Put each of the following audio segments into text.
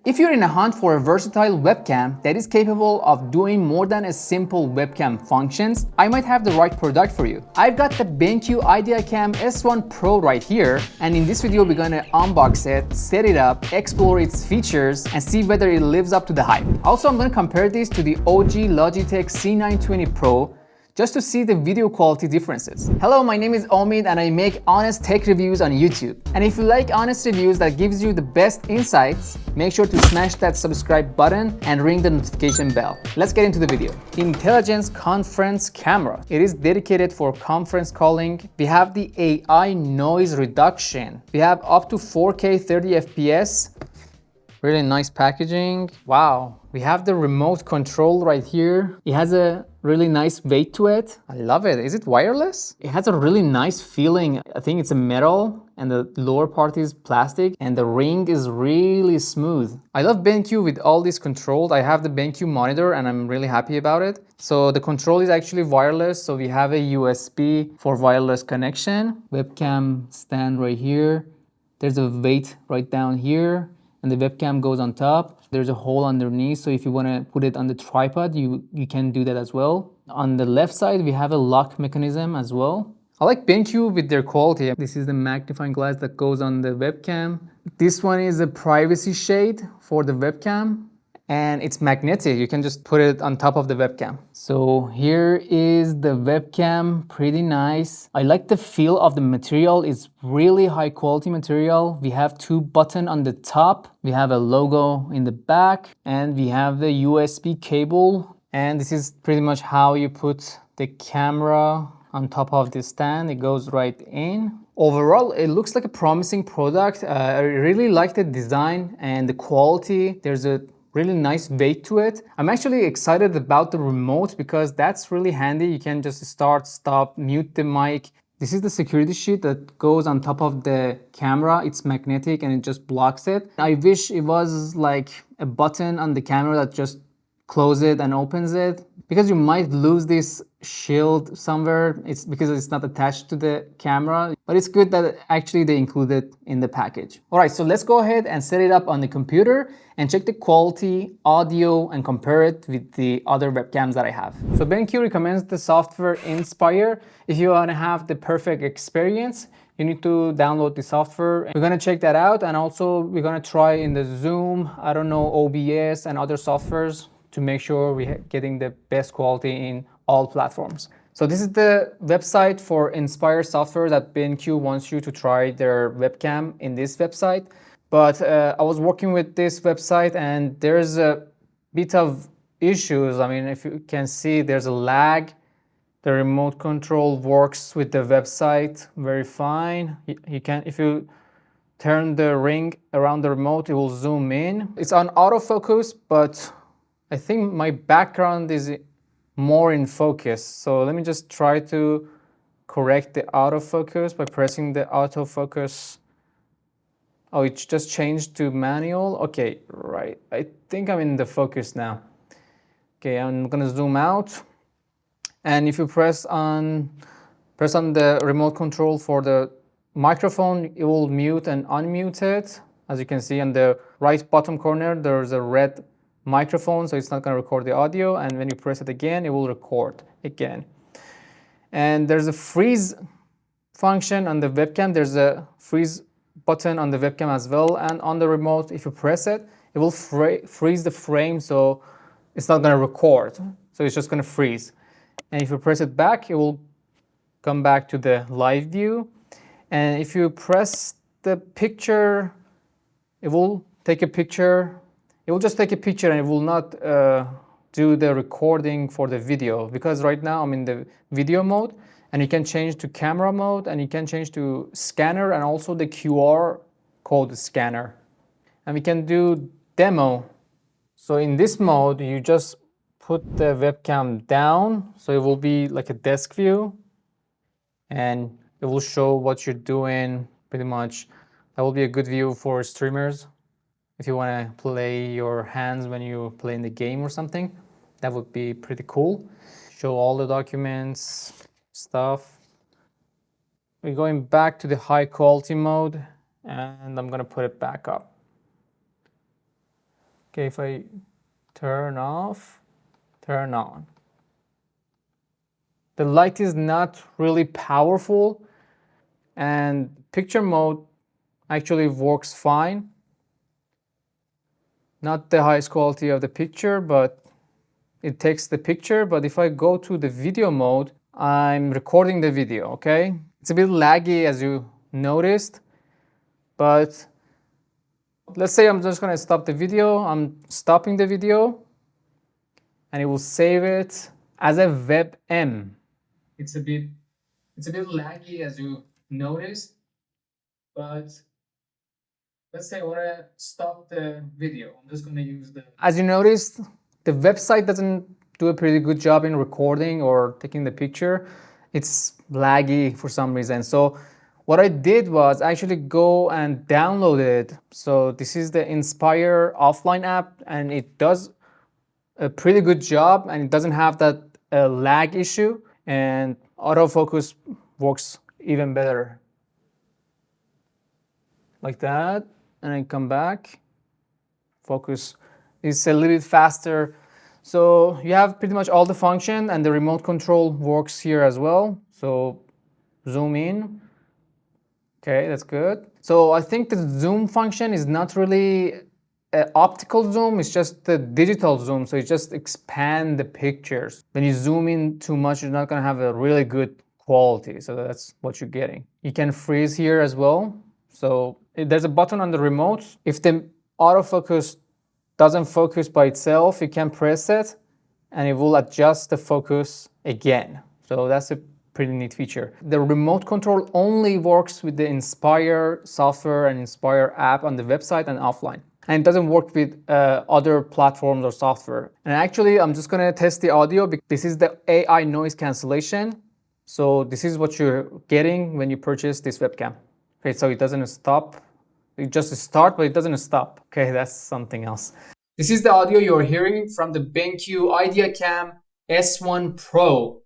If you're in a hunt for a versatile webcam that is capable of doing more than a simple webcam functions, I might have the right product for you. I've got the BenQ ideaCam S1 Pro right here, and in this video we're gonna unbox it, set it up, explore its features, and see whether it lives up to the hype. Also, I'm gonna compare this to the OG Logitech C920 Pro just to see the video quality differences. Hello, my name is Omid and I make honest tech reviews on YouTube. And if you like honest reviews that gives you the best insights, make sure to smash that subscribe button and ring the notification bell. Let's get into the video. Intelligence Conference Camera. It is dedicated for conference calling. We have the AI noise reduction. We have up to 4K 30 FPS. Really nice packaging. Wow. We have the remote control right here. It has a really nice weight to it. I love it. Is it wireless? It has a really nice feeling. I think it's a metal and the lower part is plastic and the ring is really smooth. I love BenQ with all these controls. I have the BenQ monitor and I'm really happy about it. So the control is actually wireless. So we have a USB for wireless connection. Webcam stand right here. There's a weight right down here. And the webcam goes on top. There's a hole underneath, so if you want to put it on the tripod, you can do that as well. On the left side, we have a lock mechanism as well. I like BenQ with their quality. This is the magnifying glass that goes on the webcam. This one is a privacy shade for the webcam. And it's magnetic, you can just put it on top of the webcam. So here is the webcam, pretty nice. I like the feel of the material, it's really high quality material. We have two buttons on the top, we have a logo in the back, and we have the USB cable. And this is pretty much how you put the camera on top of the stand, it goes right in. Overall, it looks like a promising product. I really like the design and the quality. There's a really nice weight to it. I'm actually excited about the remote because that's really handy. You can just start, stop, mute the mic. This is the security sheet that goes on top of the camera. It's magnetic and it just blocks it. I wish it was like a button on the camera that just closes it and opens it, because you might lose this shield somewhere. It's because it's not attached to the camera, but it's good that actually they include it in the package. All right, so let's go ahead and set it up on the computer and check the quality, audio, and compare it with the other webcams that I have. So BenQ recommends the software Enspire. If you want to have the perfect experience, you need to download the software. We're gonna check that out, and also we're gonna try in the Zoom, I don't know, OBS and other softwares to make sure we're getting the best quality in all platforms. So this is the website for Enspire software that BenQ wants you to try their webcam in this website. But I was working with this website and there's a bit of issues. I mean, if you can see, there's a lag. The remote control works with the website very fine. You can, if you turn the ring around the remote, it will zoom in. It's on autofocus, but I think my background is more in focus. So let me just try to correct the autofocus by pressing the autofocus. Oh, it just changed to manual. Okay, right. I think I'm in the focus now. Okay, I'm gonna zoom out. And if you press on the remote control for the microphone, it will mute and unmute it. As you can see on the right bottom corner, there's a red microphone, so it's not going to record the audio, and when you press it again, it will record again. And there's a freeze function on the webcam. There's a freeze button on the webcam as well, and on the remote, if you press it, it will freeze the frame, so it's not going to record, so it's just going to freeze. And if you press it back, it will come back to the live view, and if you press the picture, it will take a picture. It will just take a picture and it will not do the recording for the video, because right now I'm in the video mode, and you can change to camera mode, and you can change to scanner and also the QR code scanner. And we can do demo. So in this mode, you just put the webcam down, so it will be like a desk view, and it will show what you're doing pretty much. That will be a good view for streamers. If you want to play your hands when you play in the game or something, that would be pretty cool. Show all the documents, stuff. We're going back to the high quality mode, and I'm going to put it back up. Okay, if I turn off, turn on. The light is not really powerful, and picture mode actually works fine. Not the highest quality of the picture, but it takes the picture. But if I go to the video mode, I'm recording the video, okay? It's a bit laggy as you noticed, but let's say I'm just gonna stop the video. I'm stopping the video and it will save it as a WebM. It's a bit laggy as you noticed, but let's say I want to stop the video. I'm just going to use the... As you noticed, the website doesn't do a pretty good job in recording or taking the picture. It's laggy for some reason. So what I did was actually go and download it. So this is the Enspire offline app, and it does a pretty good job, and it doesn't have that lag issue, and autofocus works even better. Like that, and then come back. Focus is a little bit faster. So you have pretty much all the function, and the remote control works here as well. So zoom in. Okay, that's good. So I think the zoom function is not really an optical zoom, it's just the digital zoom. So you just expand the pictures. When you zoom in too much, you're not gonna have a really good quality. So that's what you're getting. You can freeze here as well. So there's a button on the remote. If the autofocus doesn't focus by itself, you can press it and it will adjust the focus again. So that's a pretty neat feature. The remote control only works with the Enspire software and Enspire app on the website and offline. And it doesn't work with other platforms or software. And actually, I'm just gonna test the audio. This is the AI noise cancellation. So this is what you're getting when you purchase this webcam. Okay, so it doesn't stop. It just starts, but it doesn't stop. Okay, that's something else. This is the audio you're hearing from the BenQ ideaCam S1 Pro.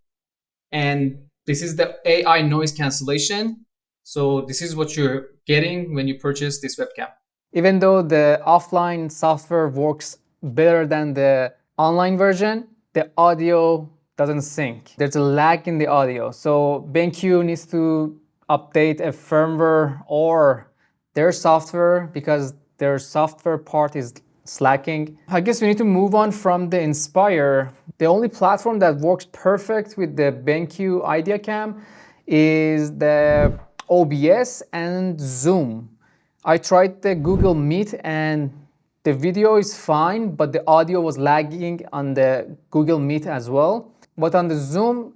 And this is the AI noise cancellation. So this is what you're getting when you purchase this webcam. Even though the offline software works better than the online version, the audio doesn't sync. There's a lag in the audio. So BenQ needs to update a firmware or their software because their software part is slacking. I guess we need to move on from the Enspire. The only platform that works perfect with the BenQ ideaCam is the OBS and Zoom. I tried the Google Meet and the video is fine, but the audio was lagging on the Google Meet as well. But on the Zoom,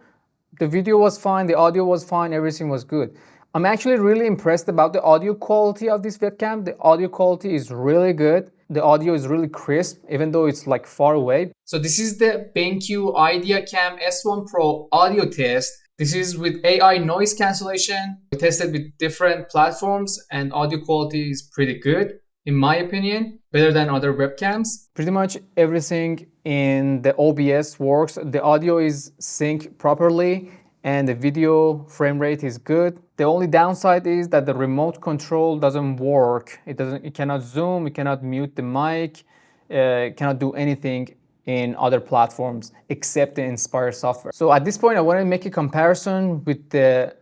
the video was fine, the audio was fine, everything was good. I'm actually really impressed about the audio quality of this webcam. The audio quality is really good. The audio is really crisp, even though it's like far away. So this is the BenQ ideaCam S1 Pro audio test. This is with AI noise cancellation. We tested with different platforms and audio quality is pretty good, in my opinion, better than other webcams. Pretty much everything in the OBS works. The audio is synced properly and the video frame rate is good. The only downside is that the remote control doesn't work. It cannot zoom, it cannot mute the mic, it cannot do anything in other platforms except the Enspire software. So at this point, I want to make a comparison with the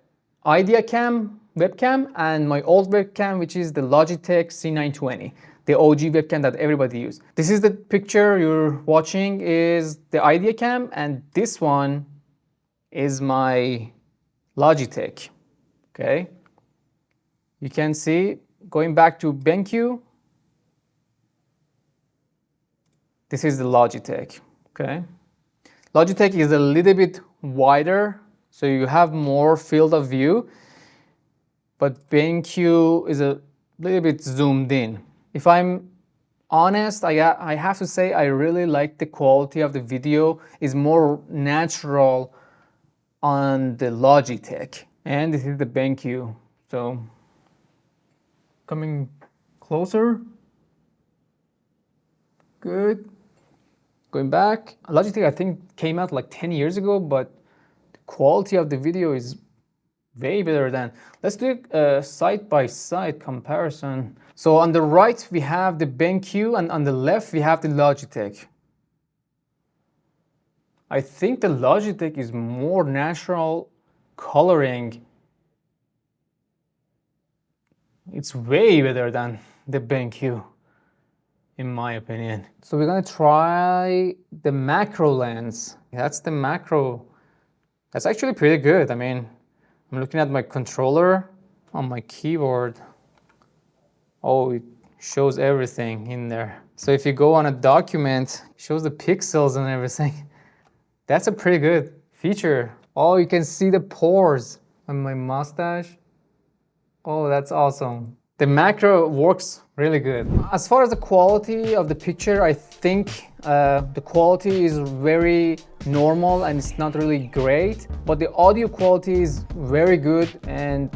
ideaCam webcam and my old webcam, which is the Logitech C920, the OG webcam that everybody uses. This is the picture you're watching is the ideaCam, and this one is my Logitech. Okay, you can see going back to BenQ. This is the Logitech. Okay, Logitech is a little bit wider, so you have more field of view, but BenQ is a little bit zoomed in. If I'm honest, I have to say I really like the quality of the video. It's more natural on the Logitech, and this is the BenQ. So coming closer, good. Going back, Logitech I think came out like 10 years ago, but the quality of the video is way better than. Let's do a side-by-side comparison. So on the right, we have the BenQ, and on the left, we have the Logitech. I think the Logitech is more natural coloring. It's way better than the BenQ, in my opinion. So we're gonna try the macro lens. That's the macro. That's actually pretty good. I mean, I'm looking at my controller on my keyboard. Oh, it shows everything in there. So if you go on a document, it shows the pixels and everything. That's a pretty good feature. Oh, you can see the pores on my mustache. Oh, that's awesome. The macro works really good. As far as the quality of the picture, I think the quality is very normal and it's not really great, but the audio quality is very good and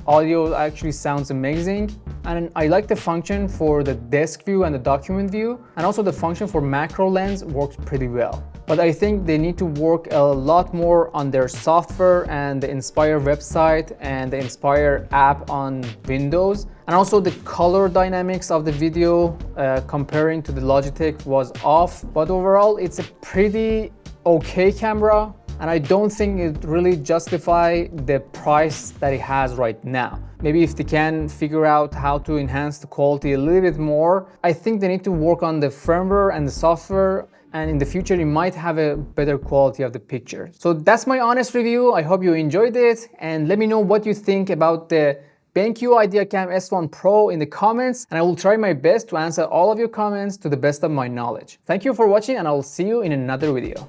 audio actually sounds amazing. And I like the function for the desk view and the document view, and also the function for macro lens works pretty well. But I think they need to work a lot more on their software and the Enspire website and the Enspire app on Windows. And also the color dynamics of the video comparing to the Logitech was off. But overall, it's a pretty okay camera. And I don't think it really justifies the price that it has right now. Maybe if they can figure out how to enhance the quality a little bit more, I think they need to work on the firmware and the software, and in the future it might have a better quality of the picture. So that's my honest review. I hope you enjoyed it, and let me know what you think about the BenQ ideaCam S1 Pro in the comments, and I will try my best to answer all of your comments to the best of my knowledge. Thank you for watching, and I will see you in another video.